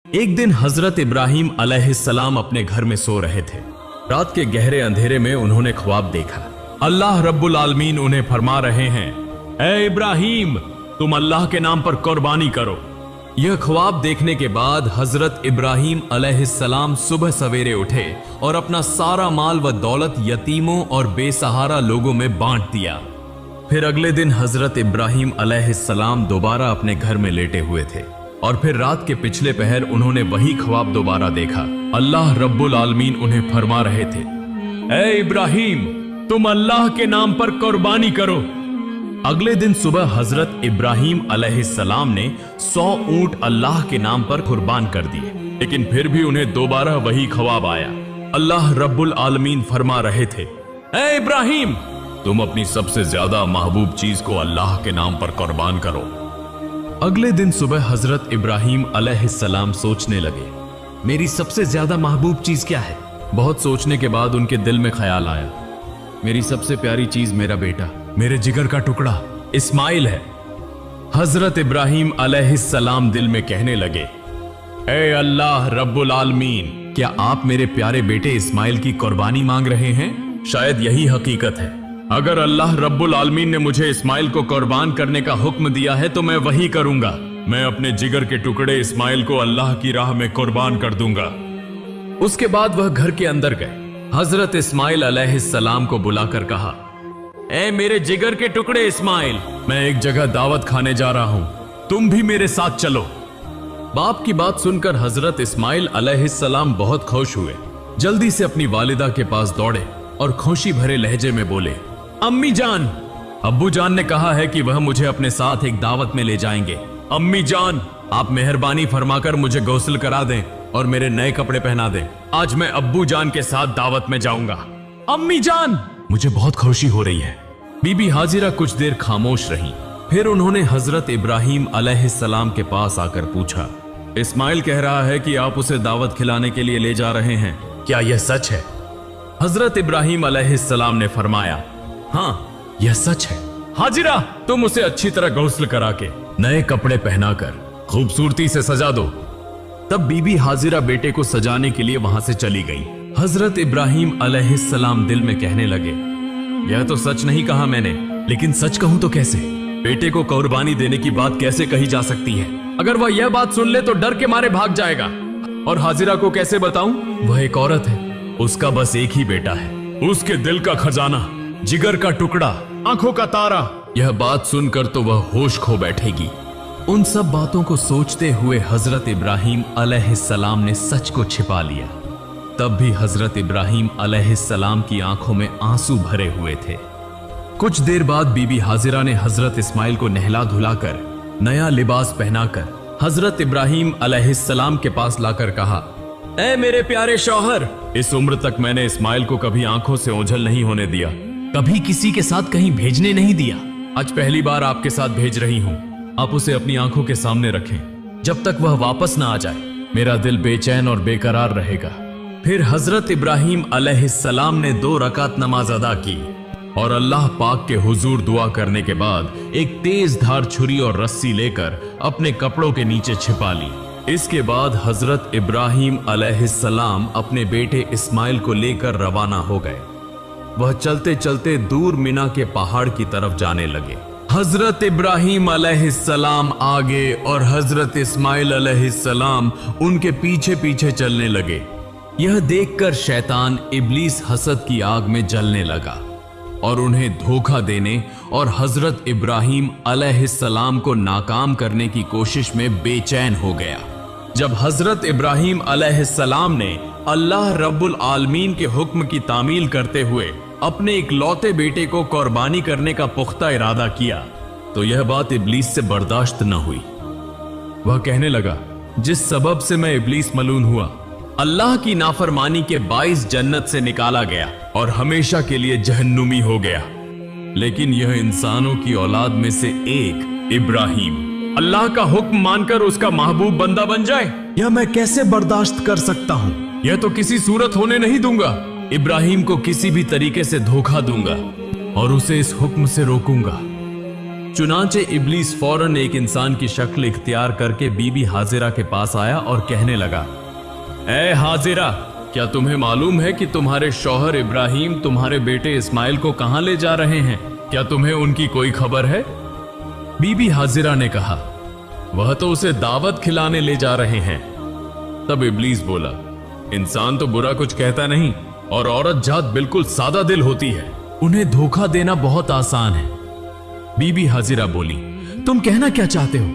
एक दिन हजरत इब्राहिम अलैहिस्सलाम अपने घर में सो रहे थे। रात के गहरे अंधेरे में उन्होंने ख्वाब देखा। अल्लाह रब्बुल आलमीन उन्हें फरमा रहे हैं, ए इब्राहिम, तुम अल्लाह के नाम पर कुर्बानी करो। यह ख्वाब देखने के बाद हजरत इब्राहिम अलैहिस्सलाम सुबह सवेरे उठे और अपना सारा माल व दौलत यतीमों और बेसहारा लोगों में बांट दिया। फिर अगले दिन हजरत इब्राहिम अलैहिस्सलाम दोबारा अपने घर में लेटे हुए थे और फिर रात के पिछले पहर उन्होंने वही ख्वाब दोबारा देखा। अल्लाह रब्बुल आलमीन उन्हें फरमा रहे थे, ए इब्राहिम, तुम अल्लाह के नाम पर कुर्बानी करो। अगले दिन सुबह हजरत इब्राहिम अलैहिस्सलाम ने 100 ऊंट अल्लाह के नाम पर कुर्बान कर दिए, लेकिन फिर भी उन्हें दोबारा वही ख्वाब आया। अल्लाह रब्बुल आलमीन फरमा रहे थे, ए इब्राहिम, तुम अपनी सबसे ज्यादा महबूब चीज को अल्लाह के नाम पर कुर्बान करो। अगले दिन सुबह हजरत इब्राहिम अलैहिस्सलाम सोचने लगे, मेरी सबसे ज्यादा महबूब चीज क्या है। बहुत सोचने के बाद उनके दिल में ख्याल आया, मेरी सबसे प्यारी चीज मेरा बेटा, मेरे जिगर का टुकड़ा इस्माइल है। हजरत इब्राहिम अलैहिस्सलाम दिल में कहने लगे, ए अल्लाह रब्बुल आलमीन, क्या आप मेरे प्यारे बेटे इस्माइल की कुर्बानी मांग रहे हैं? शायद यही हकीकत है। अगर अल्लाह रब्बुल आलमीन ने मुझे इस्माइल को कुर्बान करने का हुक्म दिया है तो मैं वही करूंगा। मैं अपने जिगर के टुकड़े इस्माइल को अल्लाह की राह में कुर्बान कर दूंगा। उसके बाद वह घर के अंदर गए। हजरत इस्माइल अलैहिस्सलाम को बुलाकर कहा, ए मेरे जिगर के टुकड़े इस्माइल, मैं एक जगह दावत खाने जा रहा हूं, तुम भी मेरे साथ चलो। बाप की बात सुनकर हजरत इस्माइल अलैहिस्सलाम बहुत खुश हुए। जल्दी से अपनी वालिदा के पास दौड़े और खुशी भरे लहजे में बोले, अम्मी जान, अब्बू जान ने कहा है कि वह मुझे अपने साथ एक दावत में ले जाएंगे। अम्मी जान, आप मेहरबानी फरमाकर मुझे गौसल करा दें और मेरे नए कपड़े पहना दें। आज मैं अब्बू जान के साथ दावत में जाऊंगा। अम्मी जान, मुझे बहुत खुशी हो रही है। बीबी हाजिरा कुछ देर खामोश रही। फिर उन्होंने हजरत इब्राहिम अलैहिस्सलाम के पास आकर पूछा, इस्माइल कह रहा है कि आप उसे दावत खिलाने के लिए ले जा रहे हैं, क्या यह सच है? हजरत इब्राहिम अलैहिस्सलाम ने फरमाया, हाँ यह सच है। हाजिरा, तुम उसे अच्छी तरह गौसल करा के नए कपड़े पहनाकर खूबसूरती से सजा दो। तब बीबी हाजिरा बेटे को सजाने के लिए वहां से चली गई। हजरत इब्राहिम अलैहिस्सलाम दिल में कहने लगे, यह तो सच नहीं कहा मैंने, लेकिन सच कहूं तो कैसे? बेटे को कुर्बानी देने की बात कैसे कही जा सकती है? अगर वह यह बात सुन ले तो डर के मारे भाग जाएगा। और हाजिरा को कैसे बताऊं? वह एक औरत है, उसका बस एक ही बेटा है, उसके दिल का खजाना, जिगर का टुकड़ा, आंखों का तारा। यह बात सुनकर तो वह होश खो बैठेगी। उन सब बातों को सोचते हुए हजरत इब्राहिम अलैहिस्सलाम ने सच को छिपा लिया। तब भी हजरत इब्राहिम अलैहिस्सलाम की आंखों में आंसू भरे हुए थे। कुछ देर बाद बीबी हाजिरा ने हजरत इस्माइल को नहला धुलाकर नया लिबास पहनाकर हजरत इब्राहिम अलैहिस्सलाम के पास लाकर कहा, ए मेरे प्यारे शौहर, इस उम्र तक मैंने इस्माइल को कभी आंखों से ओझल नहीं होने दिया, कभी किसी के साथ कहीं भेजने नहीं दिया। आज पहली बार आपके साथ भेज रही हूं। आप उसे अपनी आंखों के सामने रखें। जब तक वह वापस ना आ जाए, मेरा दिल बेचैन और बेकरार रहेगा। फिर हजरत इब्राहिम अलैहिस्सलाम ने 2 रकात नमाज अदा की और अल्लाह पाक के हुजूर दुआ करने के बाद एक तेज धार छुरी और रस्सी लेकर अपने कपड़ों के नीचे छिपा ली। इसके बाद हजरत इब्राहिम अलैहिस्सलाम अपने बेटे इस्माइल को लेकर रवाना हो गए। वह चलते चलते दूर मिना के पहाड़ की तरफ जाने लगे। हजरत इब्राहिम अलैहिस्सलाम आगे और हजरत इस्माइल अलैहिस्सलाम उनके पीछे पीछे चलने लगे। यह देखकर शैतान इब्लीस हसद की आग में जलने लगा और उन्हें धोखा देने और हजरत इब्राहिम अलैहिस्सलाम को नाकाम करने की कोशिश में बेचैन हो गया। जब हजरत इब्राहिम अलैहिस्सलाम ने अल्लाह रब्बुल आलमीन के हुक्म की तामील करते हुए अपने इकलौते बेटे को कुर्बानी करने का पुख्ता इरादा किया तो यह बात इब्लीस से बर्दाश्त न हुई। वह कहने लगा, जिस सबब से मैं इब्लीस मलून हुआ, अल्लाह की नाफरमानी के 22 जन्नत से निकाला गया और हमेशा के लिए जहन्नुमी हो गया। लेकिन यह इंसानों की औलाद में से एक इब्राहिम अल्लाह का हुक्म मानकर उसका महबूब बंदा बन जाए, यह मैं कैसे बर्दाश्त कर सकता हूं? यह तो किसी सूरत होने नहीं दूंगा। इब्राहिम को किसी भी तरीके से धोखा दूंगा और उसे इस हुक्म से रोकूंगा। चुनाचे इब्लीस फौरन एक इंसान की शक्ल इख्तियार करके बीबी हाजिरा के पास आया और कहने लगा, ए हाजिरा, क्या तुम्हें मालूम है कि तुम्हारे शौहर इब्राहिम तुम्हारे बेटे इस्माइल को कहां ले जा रहे हैं? क्या तुम्हें उनकी कोई खबर है? बीबी हाजिरा ने कहा, वह तो उसे दावत खिलाने ले जा रहे हैं। तब इब्लीस बोला, इंसान तो बुरा कुछ कहता नहीं और औरत जात बिल्कुल सादा दिल होती है, उन्हें धोखा देना बहुत आसान है। बीबी हाजिरा बोली, तुम कहना क्या चाहते हो?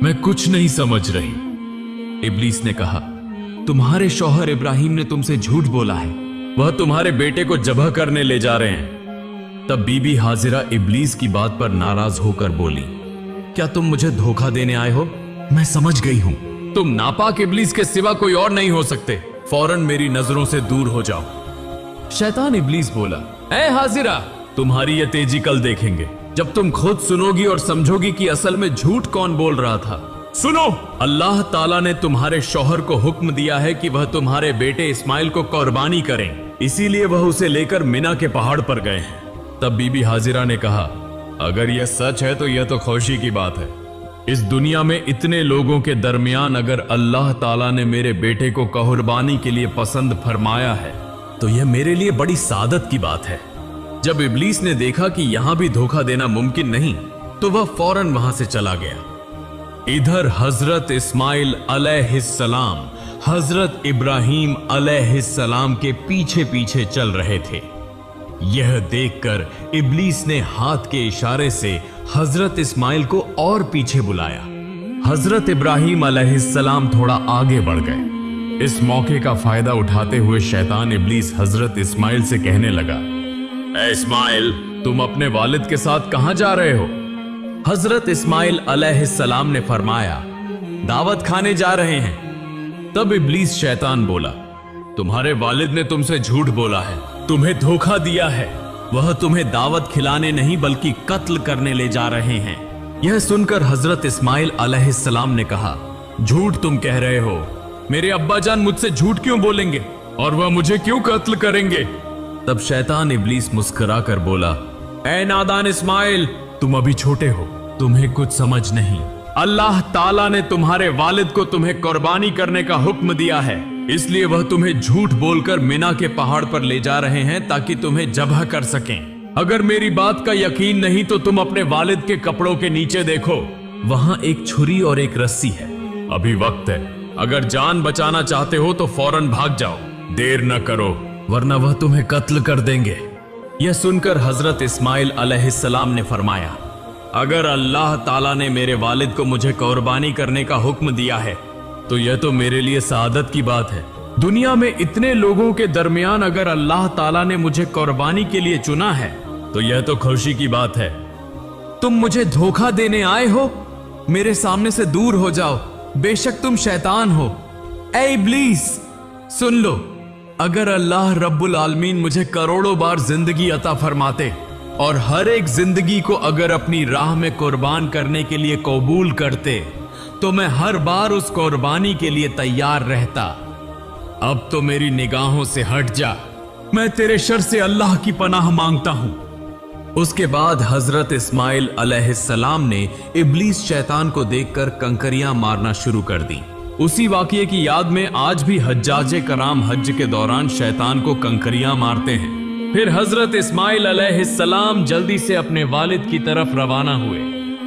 मैं कुछ नहीं समझ रही। इब्लीस ने कहा, तुम्हारे शौहर इब्राहिम ने तुमसे झूठ बोला है, वह तुम्हारे बेटे को जबह करने ले जा रहे हैं। तब बीबी हाजिरा इब्लीस की बात पर नाराज होकर बोली, क्या तुम मुझे धोखा देने आए हो? मैं समझ गई हूं, तुम नापाक इब्लीस के सिवा कोई और नहीं हो सकते, फौरन मेरी नजरों से दूर हो जाओ। शैतान इब्लीस बोला, ए हाजिरा, तुम्हारी ये तेजी कल देखेंगे, जब तुम खुद सुनोगी और समझोगी कि असल में झूठ कौन बोल रहा था। सुनो, अल्लाह ताला ने तुम्हारे शौहर को हुक्म दिया है कि वह तुम्हारे बेटे इस्माइल को कुर्बानी करें, इसीलिए वह उसे लेकर मिना के पहाड़ पर गए हैं। तब बीबी हाजिरा ने कहा, अगर यह सच है तो यह तो खुशी की बात है। इस दुनिया में इतने लोगों के दरमियान अगर अल्लाह ताला ने मेरे बेटे को कुर्बानी के लिए पसंद फरमाया है तो यह मेरे लिए बड़ी सादत की बात है। जब इब्लीस ने देखा कि यहां भी धोखा देना मुमकिन नहीं तो वह फौरन वहां से चला गया। इधर हजरत इस्माइल अलैहिस्सलाम हजरत इब्राहिम अलैहिस्सलाम के पीछे पीछे चल रहे थे। यह देखकर इब्लीस ने हाथ के इशारे से हजरत इस्माइल को और पीछे बुलाया। हजरत इब्राहिम अलैहिस्सलाम थोड़ा आगे बढ़ गए। इस मौके का फायदा उठाते हुए शैतान इब्लीस हजरत इस्माइल से कहने लगा, ए इस्माइल, तुम अपने वालिद के साथ कहां जा रहे हो? हजरत इस्माइल अलैहिस्सलाम ने फरमाया, दावत खाने जा रहे हैं। तब इब्लीस शैतान बोला, तुम्हारे वालिद ने तुमसे झूठ बोला है, तुम्हें धोखा दिया है, वह तुम्हें दावत खिलाने नहीं बल्कि कत्ल करने ले जा रहे हैं। यह सुनकर हजरत इस्माइल अलैहिस्सलाम ने कहा, झूठ तुम कह रहे हो, मेरे अब्बा जान मुझसे झूठ क्यों बोलेंगे और वह मुझे क्यों कत्ल करेंगे? तब शैतान इब्लीस मुस्कुरा कर बोला, ए नादान इस्माइल, तुम अभी छोटे हो, तुम्हें कुछ समझ नहीं। अल्लाह ताला ने तुम्हारे वालिद को तुम्हें कुर्बानी करने का हुक्म दिया है, इसलिए वह तुम्हें झूठ बोलकर मिना के पहाड़ पर ले जा रहे हैं ताकि तुम्हें जबह कर सकें। अगर मेरी बात का यकीन नहीं तो तुम अपने वालिद के कपड़ों के नीचे देखो, वहां एक छुरी और एक रस्सी है। अभी वक्त है, अगर जान बचाना चाहते हो तो फौरन भाग जाओ, देर न करो वरना वह तुम्हें कत्ल कर देंगे। यह सुनकर हजरत इस्माइल अलैहिस्सलाम ने फरमाया, अगर अल्लाह ताला ने मेरे वालिद को मुझे कुर्बानी करने का हुक्म दिया है तो यह तो मेरे लिए सादत की बात है। दुनिया में इतने लोगों के दरमियान अगर अल्लाह ताला ने मुझे कुर्बानी के लिए चुना है तो यह तो खुशी की बात है। तुम मुझे धोखा देने आए हो, मेरे सामने से दूर हो जाओ, बेशक तुम शैतान हो। ए इब्लीस, सुन लो, अगर अल्लाह रब्बुल आलमीन मुझे करोड़ों बार जिंदगी अता फरमाते और हर एक जिंदगी को अगर अपनी राह में कुर्बान करने के लिए कबूल करते तो मैं हर बार उस कुर्बानी के लिए तैयार रहता। अब तो मेरी निगाहों से हट जा, मैं तेरे शर से अल्लाह की पनाह मांगता हूं। उसके बाद हजरत इस्माइल अलैहिस्सलाम ने इब्लीस शैतान को देखकर कंकरियां मारना शुरू कर दी। उसी वाकये की याद में आज भी हज्जाजे कराम हज के दौरान शैतान को कंकरियां मारते हैं। फिर हजरत इस्माइल अलैहिस्सलाम जल्दी से अपने वालिद की तरफ रवाना हुए।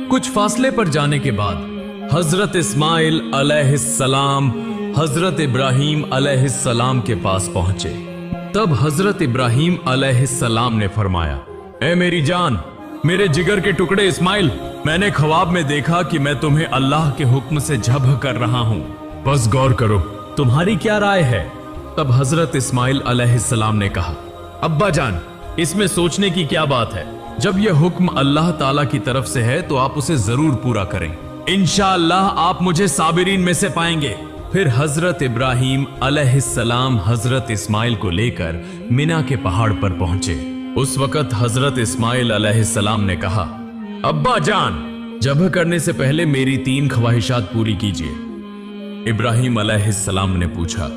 कुछ फासले पर जाने के बाद हजरत इस्माइल अलैहिस्सलाम हजरत इब्राहिम अलैहिस्सलाम के पास पहुंचे। तब हजरत इब्राहिम अलैहिस्सलाम ने फरमाया, ए मेरी जान, मेरे जिगर के टुकड़े इस्माइल, मैंने ख्वाब में देखा कि मैं तुम्हें अल्लाह के हुक्म से जब्ह कर रहा हूं, बस गौर करो, तुम्हारी क्या राय है? तब हजरत इस्माइल अलैहिस्सलाम ने कहा, अब्बा जान, इसमें सोचने की क्या बात है? जब यह हुक्म अल्लाह ताला की तरफ से है तो आप उसे जरूर पूरा करें, इंशाअल्लाह आप मुझे साबिरीन में से पाएंगे। फिर हजरत इब्राहिम अलैहिस्सलाम हजरत इस्माइल को लेकर मिना के पहाड़ पर पहुंचे। उस वक्त हजरत इस्माइल अलैहिस्सलाम ने कहा, अब्बा जान, जब्ह करने से पहले मेरी 3 ख्वाहिशात पूरी कीजिए। इब्राहिम अलैहिस्सलाम ने पूछा,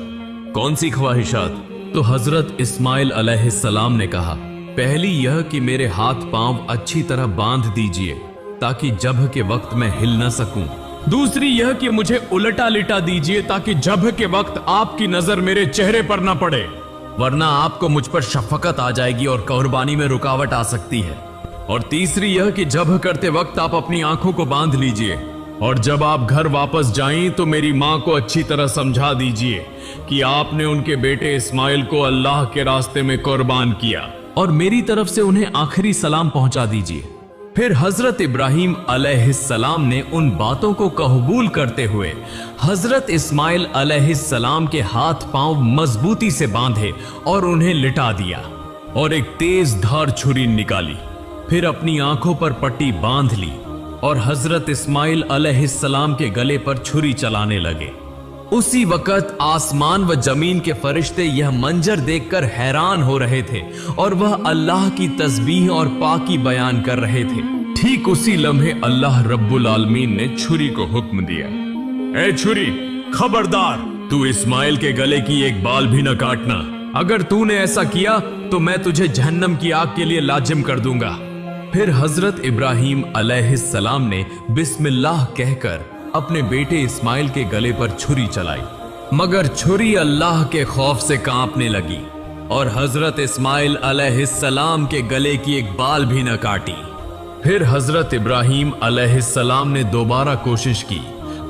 कौन सी ख्वाहिशात? तो हजरत इस्माइल अलैहिस्सलाम ने कहा, पहली यह कि मेरे हाथ पांव अच्छी तरह बांध दीजिए ताकि जब के वक्त मैं हिल न सकूं। दूसरी यह कि मुझे उलटा लिटा दीजिए ताकि जब के वक्त आपकी नजर मेरे चेहरे पर न पड़े, वरना आपको मुझ पर शफकत आ जाएगी और कुर्बानी में रुकावट आ सकती है। और तीसरी यह कि जब करते वक्त आप अपनी आंखों को बांध लीजिए और जब आप घर वापस जाएं तो मेरी मां को अच्छी तरह समझा दीजिए कि आपने उनके बेटे इस्माइल को अल्लाह के रास्ते में कुर्बान किया, और मेरी तरफ से उन्हें आखिरी सलाम पहुंचा दीजिए। फिर हजरत इब्राहिम अलैहिस्सलाम ने उन बातों को कबूल करते हुए हजरत इस्माइल अलैहिस्सलाम के हाथ पांव मजबूती से बांधे और उन्हें लिटा दिया और एक तेज धार छुरी निकाली। फिर अपनी आंखों पर पट्टी बांध ली और हजरत इस्माइल अलैहिस्सलाम के गले पर छुरी चलाने लगे। उसी वक्त आसमान व जमीन के फरिश्ते यह मंजर देखकर हैरान हो रहे थे और वह अल्लाह की तस्बीह और पाकी बयान कर रहे थे। ठीक उसी लम्हे अल्लाह रब्बुल आलमीन ने छुरी को हुक्म दिया, ए छुरी, खबरदार, तू इस्माइल के गले की एक बाल भी न काटना। अगर तूने ऐसा किया तो मैं तुझे जहन्नम की आग के लिए लाजिम कर दूंगा। फिर हजरत इब्राहिम अलैहिस्सलाम ने बिस्मिल्लाह कहकर अपने बेटे इस्माइल के गले पर छुरी चलाई, मगर छुरी अल्लाह के खौफ से कांपने लगी और हजरत इस्माइल अलैहिस्सलाम के गले की एक बाल भी न काटी। फिर हजरत इब्राहिम अलैहिस्सलाम ने दोबारा कोशिश की,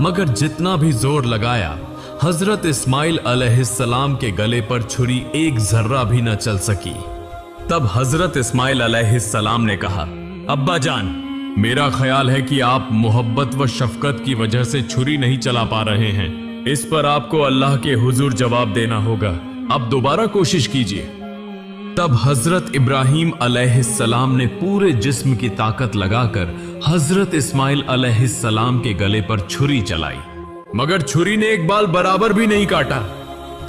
मगर जितना भी जोर लगाया हजरत इस्माइल अलैहिस्सलाम के गले पर छुरी एक जर्रा भी न चल सकी। तब हजरत इस्माइल अलैहिस्सलाम ने कहा, अब्बा जान, मेरा ख्याल है कि आप मोहब्बत व शफकत की वजह से छुरी नहीं चला पा रहे हैं। इस पर आपको अल्लाह के हुजूर जवाब देना होगा। अब दोबारा कोशिश कीजिए। तब हजरत इब्राहिम अलैहिस्सलाम ने पूरे जिस्म की ताकत लगाकर हजरत इस्माइल अलैहिस्सलाम के गले पर छुरी चलाई, मगर छुरी ने एक बाल बराबर भी नहीं काटा।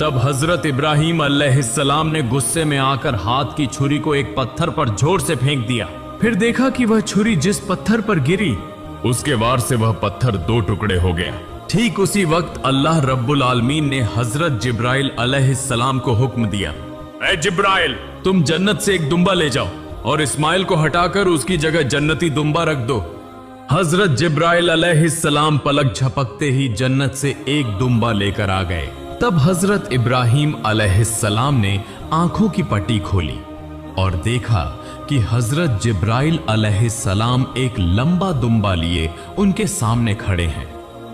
तब हजरत इब्राहिम अलैहिस्सलाम ने गुस्से में आकर हाथ की छुरी को एक पत्थर पर जोर से फेंक दिया। फिर देखा कि वह छुरी जिस पत्थर पर गिरी उसके वार से वह पत्थर दो टुकड़े हो गया। ठीक उसी वक्त अल्लाह रब्बुल आलमीन ने हजरत जिब्राइल अलैहिस्सलाम को हुक्म दिया, ए जिब्राइल, तुम जन्नत से एक दुम्बा ले जाओ और इस्माइल को हटाकर उसकी जगह जन्नती दुम्बा रख दो। हजरत जिब्राइल अलैहिस्सलाम पलक झपकते ही जन्नत से एक दुम्बा लेकर आ गए। तब हजरत इब्राहिम अलैहिस्सलाम ने आंखों की पट्टी खोली और देखा कि हजरत जिब्राइल अलैहिस्सलाम एक लंबा दुम्बा लिए उनके सामने खड़े हैं।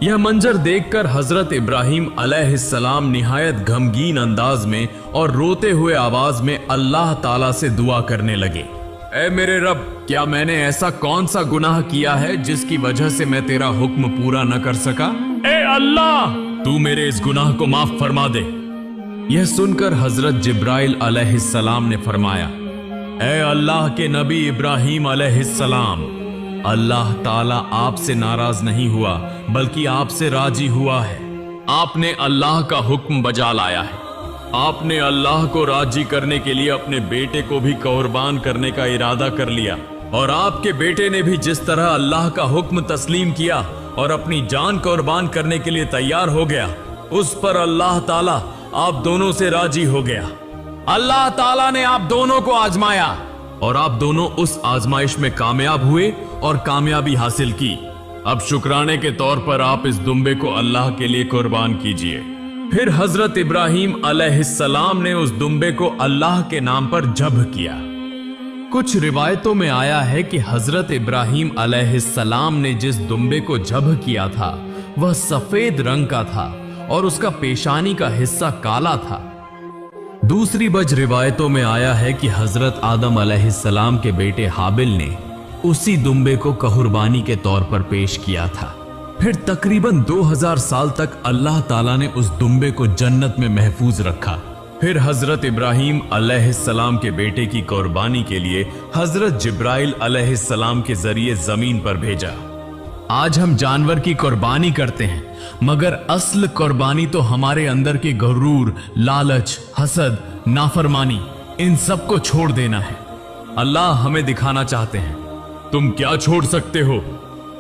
यह मंजर देखकर हजरत इब्राहिम अलैहिस्सलाम निहायत गमगीन अंदाज में और रोते हुए आवाज में अल्लाह ताला से दुआ करने लगे, ऐ मेरे रब, क्या मैंने ऐसा कौन सा गुनाह किया है जिसकी वजह से मैं तेरा हुक्म पूरा न कर सका? ए अल्लाह, तू मेरे इस गुनाह को माफ फरमा दे। यह सुनकर हजरत जिब्राइल अलैहिस्सलाम ने फरमाया, ऐ अल्लाह के नबी इब्राहिम अलैहिस्सलाम, अल्लाह ताला आपसे नाराज नहीं हुआ बल्कि आपसे राजी हुआ है। आपने अल्लाह का हुक्म बजा लाया है। आपने अल्लाह को राजी करने के लिए अपने बेटे को भी कुर्बान करने का इरादा कर लिया, और आपके बेटे ने भी जिस तरह अल्लाह का हुक्म तस्लीम किया और अपनी जान कुर्बान करने के लिए तैयार हो गया, उस पर अल्लाह ताला आप दोनों से राजी हो गया। अल्लाह ताला ने आप दोनों को आजमाया और आप दोनों उस आजमाइश में कामयाब हुए और कामयाबी हासिल की। अब शुक्राने के तौर पर आप इस दुम्बे को अल्लाह के लिए कुर्बान कीजिए। फिर हजरत इब्राहिम अलैहिस्सलाम ने उस दुम्बे को अल्लाह के नाम पर ज़ब्ह किया। कुछ रिवायतों में आया है कि हजरत इब्राहिम अलैहिस्सलाम ने जिस दुम्बे को ज़ब्ह किया था वह सफेद रंग का था और उसका पेशानी का हिस्सा काला था। दूसरी बज रिवायतों में आया है कि हजरत आदम अलैहिस्सलाम के बेटे हाबिल ने उसी दुम्बे को कुर्बानी के तौर पर पेश किया था। फिर तकरीबन 2000 साल तक अल्लाह ताला ने उस दुम्बे को जन्नत में महफूज रखा। फिर हजरत इब्राहिम अलैहिस्सलाम के बेटे की कुर्बानी के लिए हजरत जिब्राइल अलैहिस्सलाम के जरिए जमीन पर भेजा। आज हम जानवर की कुर्बानी करते हैं, मगर असल कुर्बानी तो हमारे अंदर के गुरूर, लालच, हसद, नाफरमानी, इन सब को छोड़ देना है। अल्लाह हमें दिखाना चाहते हैं, तुम क्या छोड़ सकते हो?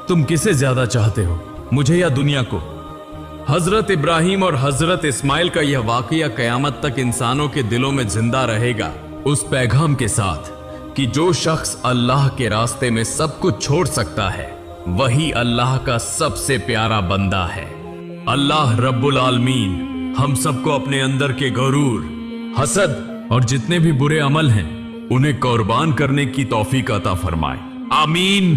तुम किसे ज्यादा चाहते हो, मुझे या दुनिया को? हजरत इब्राहिम और हजरत इस्माइल का यह वाकया कयामत तक इंसानों के दिलों में जिंदा रहेगा, उस पैगाम के साथ कि जो शख्स अल्लाह के रास्ते में सब कुछ छोड़ सकता है वही अल्लाह का सबसे प्यारा बंदा है। अल्लाह रब्बुल आलमीन हम सबको अपने अंदर के गरूर, हसद और जितने भी बुरे अमल हैं उन्हें कुर्बान करने की तौफीक अता फरमाए। आमीन।